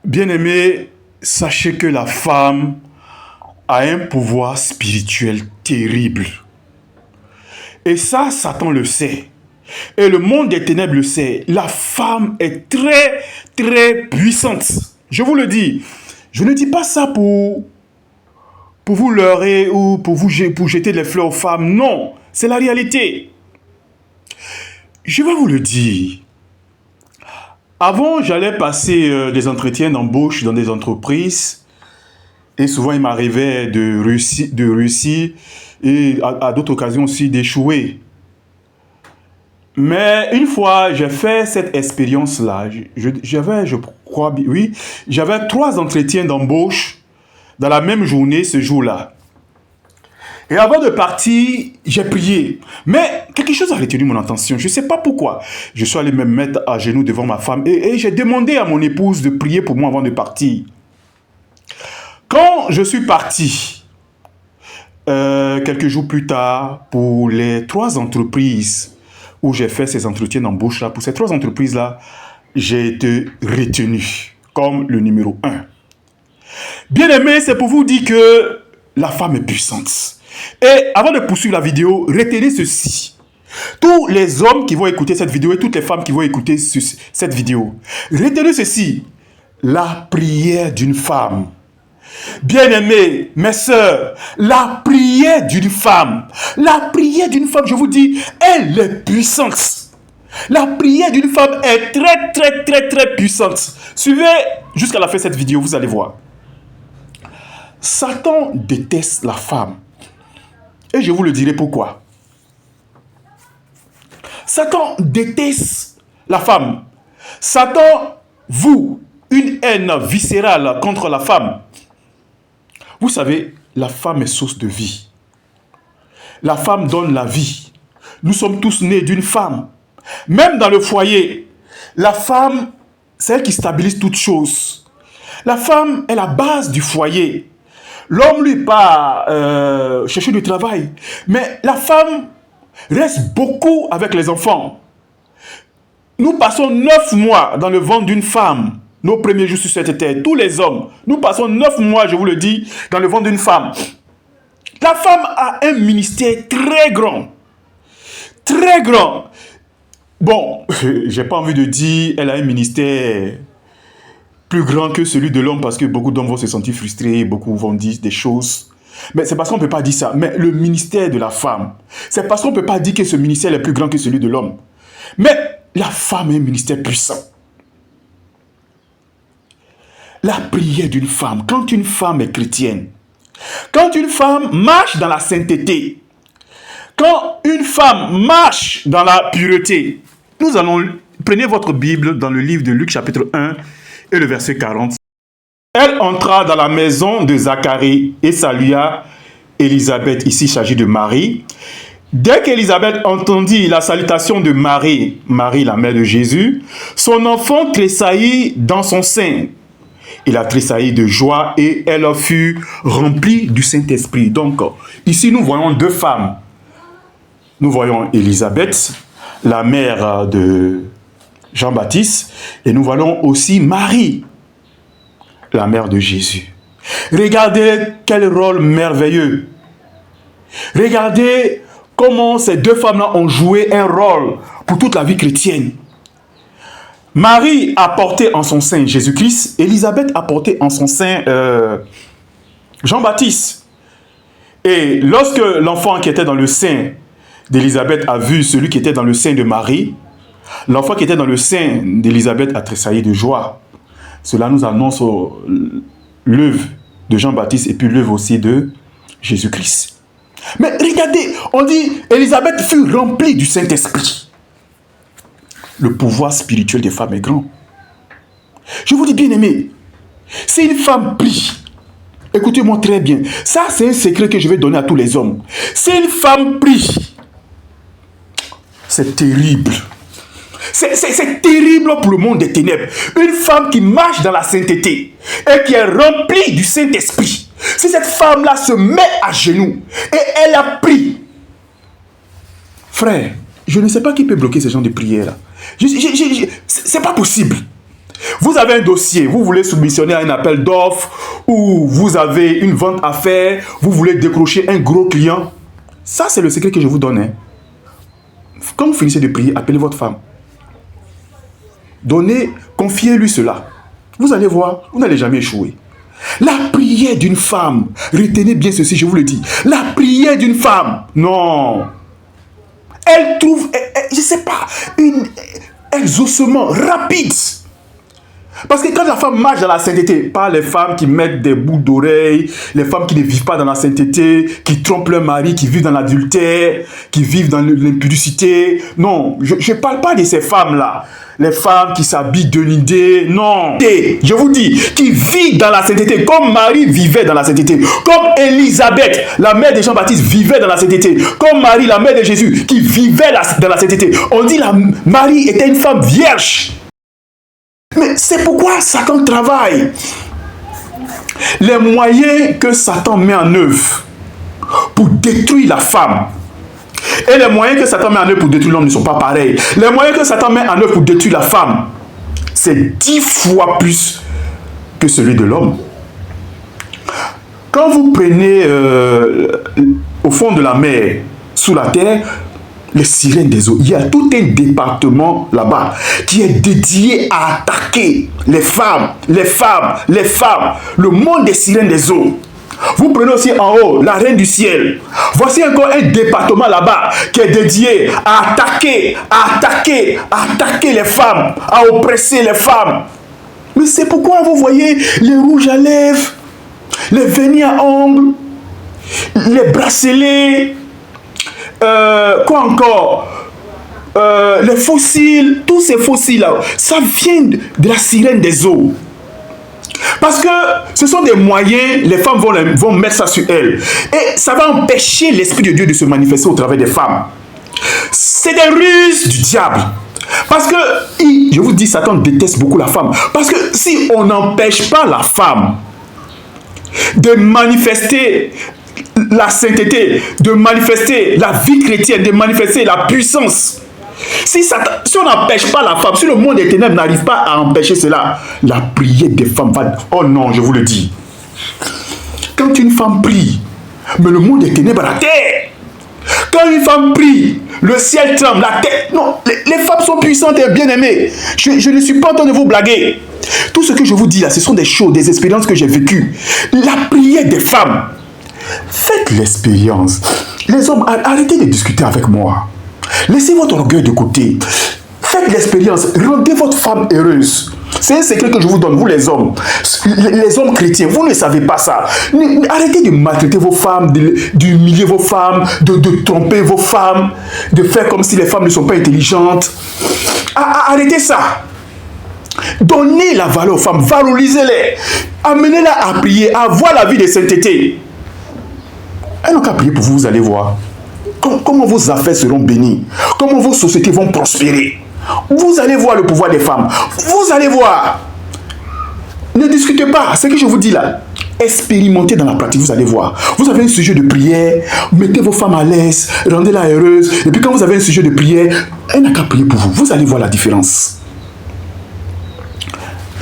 Bien-aimés, sachez que la femme a un pouvoir spirituel terrible. Et ça, Satan le sait. Et le monde des ténèbres le sait. La femme est très, très puissante. Je vous le dis. Je ne dis pas ça pour vous leurrer ou pour jeter les fleurs aux femmes. Non, c'est la réalité. Je vais vous le dire. Avant, j'allais passer des entretiens d'embauche dans des entreprises. Et souvent, il m'arrivait de réussir et à d'autres occasions aussi d'échouer. Mais une fois, j'ai fait cette expérience-là. J'avais 3 entretiens d'embauche dans la même journée ce jour-là. Et avant de partir, j'ai prié. Mais quelque chose a retenu mon attention. Je ne sais pas pourquoi. Je suis allé me mettre à genoux devant ma femme et j'ai demandé à mon épouse de prier pour moi avant de partir. Quand je suis parti, quelques jours plus tard, pour les 3 entreprises où j'ai fait ces entretiens d'embauche-là, pour ces 3 entreprises-là, j'ai été retenu comme le numéro 1. Bien aimé, c'est pour vous dire que la femme est puissante. Et avant de poursuivre la vidéo, retenez ceci. Tous les hommes qui vont écouter cette vidéo et toutes les femmes qui vont écouter cette vidéo, retenez ceci. La prière d'une femme. Bien-aimés, mes sœurs, la prière d'une femme, je vous dis, elle est puissante. La prière d'une femme est très, très, très, très puissante. Suivez jusqu'à la fin de cette vidéo, vous allez voir. Satan déteste la femme. Et je vous le dirai pourquoi. Satan déteste la femme. Satan voue une haine viscérale contre la femme. Vous savez, la femme est source de vie. La femme donne la vie. Nous sommes tous nés d'une femme. Même dans le foyer, la femme, c'est elle qui stabilise toutes choses. La femme est la base du foyer. L'homme, lui, part chercher du travail. Mais la femme reste beaucoup avec les enfants. Nous passons 9 mois dans le ventre d'une femme. Nos premiers jours sur cette terre, tous les hommes, nous passons 9 mois, je vous le dis, dans le ventre d'une femme. La femme a un ministère très grand. Très grand. Bon, j'ai pas envie de dire elle a un ministère plus grand que celui de l'homme parce que beaucoup d'hommes vont se sentir frustrés, beaucoup vont dire des choses. Mais c'est parce qu'on ne peut pas dire ça. Mais le ministère de la femme, c'est parce qu'on ne peut pas dire que ce ministère est plus grand que celui de l'homme. Mais la femme a un ministère puissant. La prière d'une femme, quand une femme est chrétienne, quand une femme marche dans la sainteté, quand une femme marche dans la pureté, prenez votre Bible dans le livre de Luc chapitre 1 et le verset 40. Elle entra dans la maison de Zacharie et salua Élisabeth. Ici, il s'agit de Marie. Dès qu'Élisabeth entendit la salutation de Marie, Marie la mère de Jésus, son enfant tressaillit dans son sein. Il a tressailli de joie et elle fut remplie du Saint-Esprit. Donc, ici, nous voyons 2 femmes. Nous voyons Élisabeth, la mère de Jean-Baptiste, et nous voyons aussi Marie, la mère de Jésus. Regardez quel rôle merveilleux. Regardez comment ces 2 femmes-là ont joué un rôle pour toute la vie chrétienne. Marie a porté en son sein Jésus-Christ, Élisabeth a porté en son sein Jean-Baptiste. Et lorsque l'enfant qui était dans le sein d'Élisabeth a vu celui qui était dans le sein de Marie, l'enfant qui était dans le sein d'Élisabeth a tressailli de joie. Cela nous annonce l'œuvre de Jean-Baptiste et puis l'œuvre aussi de Jésus-Christ. Mais regardez, on dit Élisabeth fut remplie du Saint-Esprit. Le pouvoir spirituel des femmes est grand. Je vous dis bien aimé, si une femme prie, écoutez-moi très bien, ça c'est un secret que je vais donner à tous les hommes. Si une femme prie, c'est terrible. C'est terrible pour le monde des ténèbres. Une femme qui marche dans la sainteté et qui est remplie du Saint-Esprit. Si cette femme-là se met à genoux et elle a prié, frère, je ne sais pas qui peut bloquer ce genre de prière-là. C'est pas possible. Vous avez un dossier, vous voulez soumissionner à un appel d'offres ou vous avez une vente à faire, vous voulez décrocher un gros client. Ça, c'est le secret que je vous donne. Hein. Quand vous finissez de prier, appelez votre femme. Confiez-lui cela. Vous allez voir, vous n'allez jamais échouer. La prière d'une femme, retenez bien ceci, je vous le dis. La prière d'une femme, non. Elle trouve, je ne sais pas, un exaucement rapide. Parce que quand la femme marche dans la sainteté, pas les femmes qui mettent des boucles d'oreilles, les femmes qui ne vivent pas dans la sainteté, qui trompent leur mari, qui vivent dans l'adultère, qui vivent dans l'impudicité. Non, je ne parle pas de ces femmes-là. Les femmes qui s'habillent de l'idée, non. Et je vous dis, qui vivent dans la sainteté, comme Marie vivait dans la sainteté, comme Élisabeth, la mère de Jean-Baptiste, vivait dans la sainteté, comme Marie, la mère de Jésus, qui vivait dans la sainteté. On dit que Marie était une femme vierge. Mais c'est pourquoi Satan travaille. Les moyens que Satan met en œuvre pour détruire la femme et les moyens que Satan met en œuvre pour détruire l'homme ne sont pas pareils. Les moyens que Satan met en œuvre pour détruire la femme, c'est 10 fois plus que celui de l'homme. Quand vous prenez au fond de la mer, sous la terre, les sirènes des eaux, il y a tout un département là-bas qui est dédié à attaquer les femmes, le monde des sirènes des eaux. Vous prenez aussi en haut la reine du ciel. Voici encore un département là-bas qui est dédié à attaquer les femmes, à oppresser les femmes. Mais c'est pourquoi vous voyez les rouges à lèvres, les vernis à ongles, les bracelets, quoi encore, les fossiles, tous ces fossiles-là, ça vient de la sirène des eaux. Parce que ce sont des moyens, les femmes vont mettre ça sur elles. Et ça va empêcher l'Esprit de Dieu de se manifester au travers des femmes. C'est des ruses du diable. Parce que, je vous dis, Satan déteste beaucoup la femme. Parce que si on n'empêche pas la femme de manifester la sainteté, de manifester la vie chrétienne, de manifester la puissance, si on n'empêche pas la femme, si le monde des ténèbres n'arrive pas à empêcher cela, la prière des femmes va... Oh non, je vous le dis. Quand une femme prie, mais le monde des ténèbres à la terre. Quand une femme prie, le ciel tremble, la terre... Non, les femmes sont puissantes et bien-aimées. Je ne suis pas en train de vous blaguer. Tout ce que je vous dis là, ce sont des choses, des expériences que j'ai vécues. La prière des femmes. Faites l'expérience. Les hommes, arrêtez de discuter avec moi. Laissez votre orgueil de côté. Faites l'expérience. Rendez votre femme heureuse. C'est un secret que je vous donne, vous les hommes. Les hommes chrétiens, vous ne savez pas ça. Arrêtez de maltraiter vos femmes, d'humilier vos femmes, de tromper vos femmes, de faire comme si les femmes ne sont pas intelligentes. Arrêtez ça. Donnez la valeur aux femmes, valorisez-les. Amenez-les à prier, à voir la vie de sainteté. Elles n'ont qu'à prier pour vous, vous allez voir. Comment vos affaires seront bénies, comment vos sociétés vont prospérer. Vous allez voir le pouvoir des femmes. Vous allez voir. Ne discutez pas. Ce que je vous dis là, expérimentez dans la pratique, vous allez voir. Vous avez un sujet de prière, mettez vos femmes à l'aise, rendez-la heureuse. Et puis quand vous avez un sujet de prière, elle n'a qu'à prier pour vous. Vous allez voir la différence.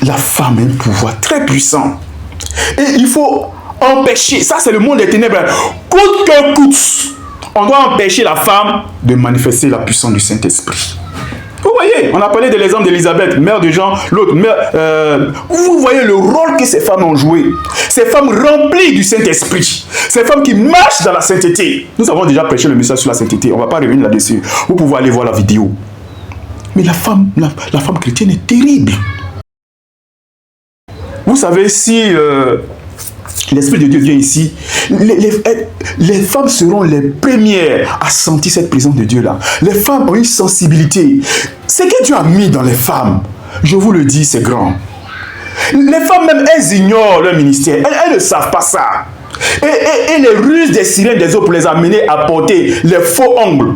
La femme a un pouvoir très puissant. Et il faut empêcher. Ça, c'est le monde des ténèbres. Coûte que coûte. On doit empêcher la femme de manifester la puissance du Saint-Esprit. Vous voyez, on a parlé de l'exemple d'Élisabeth, mère de Jean, l'autre mère. Vous voyez le rôle que ces femmes ont joué. Ces femmes remplies du Saint-Esprit. Ces femmes qui marchent dans la sainteté. Nous avons déjà prêché le message sur la sainteté. On ne va pas revenir là-dessus. Vous pouvez aller voir la vidéo. Mais la femme chrétienne est terrible. Vous savez, si... l'Esprit de Dieu vient ici, les femmes seront les premières à sentir cette présence de Dieu là. Les femmes ont une sensibilité. Ce que Dieu a mis dans les femmes, je vous le dis, c'est grand. Les femmes même, elles ignorent leur ministère. Elles ne savent pas ça. Et les ruses des sirènes des eaux pour les amener à porter les faux ongles,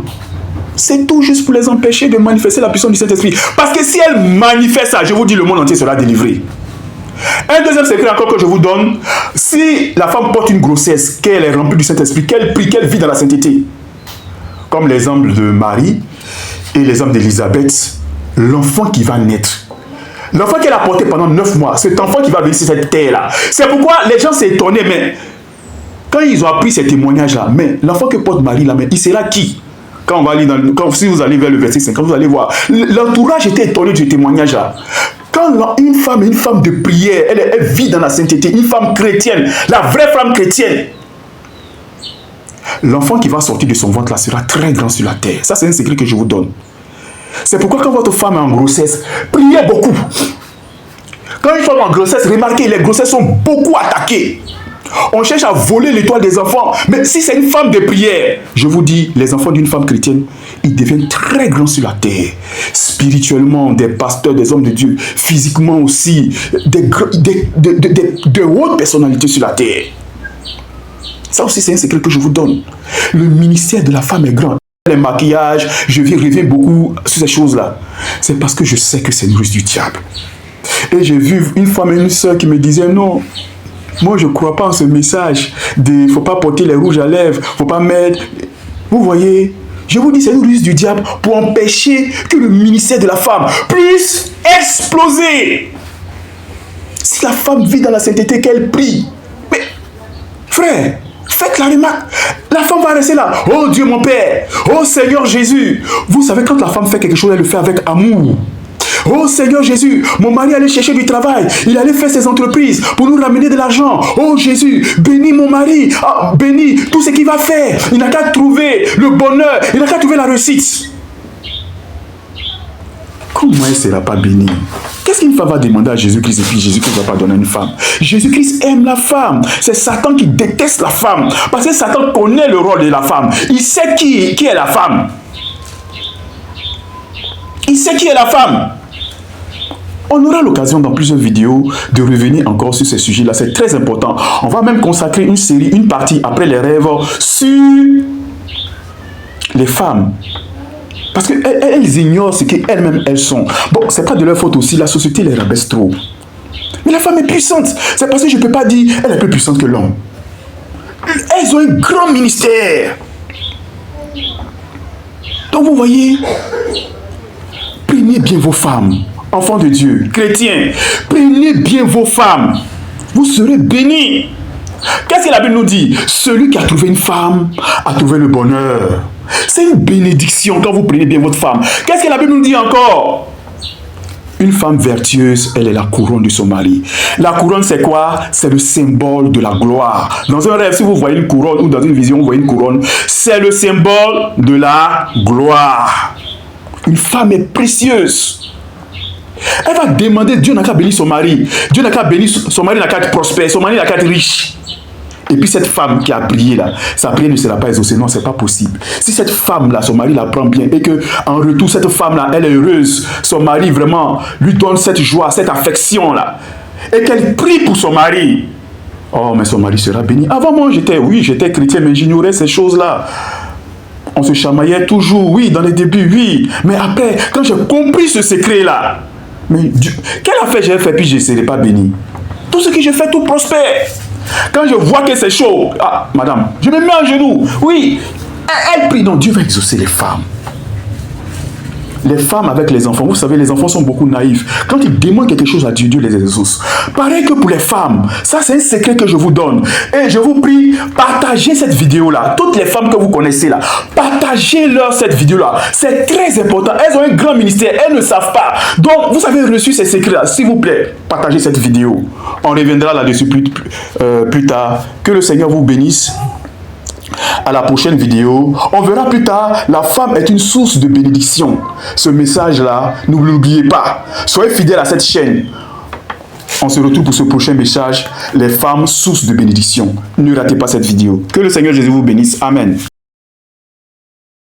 c'est tout juste pour les empêcher de manifester la puissance du Saint-Esprit. Parce que si elles manifestent ça, je vous dis, le monde entier sera délivré. Un deuxième secret encore que je vous donne, si la femme porte une grossesse, qu'elle est remplie du Saint-Esprit, qu'elle prie, qu'elle vit dans la sainteté, comme l'exemple de Marie et l'exemple d'Élisabeth, l'enfant qui va naître L'enfant qu'elle a porté pendant 9 mois, cet enfant qui va venir sur cette terre-là. C'est pourquoi les gens s'étonnaient, mais quand ils ont appris ces témoignages-là, mais l'enfant que porte Marie, là, mais il sera qui? Quand on va aller si vous allez vers le verset 5, vous allez voir, l'entourage était étonné du témoignage-là. Quand une femme de prière, elle vit dans la sainteté, une femme chrétienne, la vraie femme chrétienne, l'enfant qui va sortir de son ventre là sera très grand sur la terre. Ça, c'est un secret que je vous donne. C'est pourquoi quand votre femme est en grossesse, priez beaucoup. Quand une femme est en grossesse, remarquez, les grossesses sont beaucoup attaquées. On cherche à voler l'étoile des enfants. Mais si c'est une femme de prière, je vous dis, les enfants d'une femme chrétienne, ils deviennent très grands sur la terre. Spirituellement, des pasteurs, des hommes de Dieu. Physiquement aussi, de hautes personnalités sur la terre. Ça aussi, c'est un secret que je vous donne. Le ministère de la femme est grand. Les maquillages, je reviens beaucoup sur ces choses-là. C'est parce que je sais que c'est une ruse du diable. Et j'ai vu une femme et une soeur qui me disaient non. Moi, je ne crois pas en ce message de faut pas porter les rouges à lèvres, faut pas mettre. Vous voyez, je vous dis, c'est une ruse du diable pour empêcher que le ministère de la femme puisse exploser. Si la femme vit dans la sainteté, qu'elle prie, mais frère, faites la remarque. La femme va rester là. Oh Dieu mon Père, oh Seigneur Jésus. Vous savez, quand la femme fait quelque chose, elle le fait avec amour. Oh Seigneur Jésus, mon mari allait chercher du travail, il allait faire ses entreprises pour nous ramener de l'argent. Oh Jésus, bénis mon mari, bénis tout ce qu'il va faire. Il n'a qu'à trouver le bonheur, il n'a qu'à trouver la réussite. Comment elle ne sera pas bénie? Qu'est-ce qu'une femme va demander à Jésus-Christ et puis Jésus-Christ ne va pas donner une femme? Jésus-Christ aime la femme. C'est Satan qui déteste la femme. Parce que Satan connaît le rôle de la femme. Il sait qui est la femme. Il sait qui est la femme. On aura l'occasion dans plusieurs vidéos de revenir encore sur ces sujets-là. C'est très important. On va même consacrer une série, une partie après les rêves sur les femmes. Parce qu'elles ignorent ce qu'elles-mêmes elles sont. Bon, c'est pas de leur faute aussi. La société les rabaisse trop. Mais la femme est puissante. C'est parce que je ne peux pas dire elle est plus puissante que l'homme. Elles ont un grand ministère. Donc vous voyez, prenez bien vos femmes. Enfants de Dieu, chrétiens, prenez bien vos femmes. Vous serez bénis. Qu'est-ce que la Bible nous dit? Celui qui a trouvé une femme a trouvé le bonheur. C'est une bénédiction quand vous prenez bien votre femme. Qu'est-ce que la Bible nous dit encore? Une femme vertueuse, elle est la couronne de son mari. La couronne, c'est quoi? C'est le symbole de la gloire. Dans un rêve, si vous voyez une couronne ou dans une vision, vous voyez une couronne, c'est le symbole de la gloire. Une femme est précieuse. Elle va demander, Dieu n'a qu'à bénir son mari. Dieu n'a qu'à bénir son mari, n'a qu'à être prospère, son mari n'a qu'à être riche. Et puis cette femme qui a prié là, sa prière ne sera pas exaucée. Non, c'est pas possible. Si cette femme là, son mari la prend bien et que en retour cette femme là, elle est heureuse, son mari vraiment lui donne cette joie, cette affection là, et qu'elle prie pour son mari. Oh, mais son mari sera béni. Avant moi, j'étais chrétien, mais j'ignorais ces choses là. On se chamaillait toujours, oui, dans les débuts, oui. Mais après, quand j'ai compris ce secret là, mais Dieu, quelle affaire j'ai fait puis je ne serai pas béni? Tout ce que je fais, tout prospère. Quand je vois que c'est chaud, ah, madame, je me mets à genoux. Oui, elle prie, donc Dieu va exaucer les femmes. Les femmes avec les enfants, vous savez, les enfants sont beaucoup naïfs. Quand ils demandent quelque chose à Dieu, Dieu les exauce. Pareil que pour les femmes, ça c'est un secret que je vous donne. Et je vous prie, partagez cette vidéo-là. Toutes les femmes que vous connaissez là, partagez-leur cette vidéo-là. C'est très important. Elles ont un grand ministère, elles ne savent pas. Donc, vous avez reçu ces secrets-là. S'il vous plaît, partagez cette vidéo. On reviendra là-dessus plus tard. Que le Seigneur vous bénisse. À la prochaine vidéo, on verra plus tard, la femme est une source de bénédiction. Ce message-là, ne l'oubliez pas. Soyez fidèles à cette chaîne. On se retrouve pour ce prochain message, les femmes sources de bénédiction. Ne ratez pas cette vidéo. Que le Seigneur Jésus vous bénisse. Amen.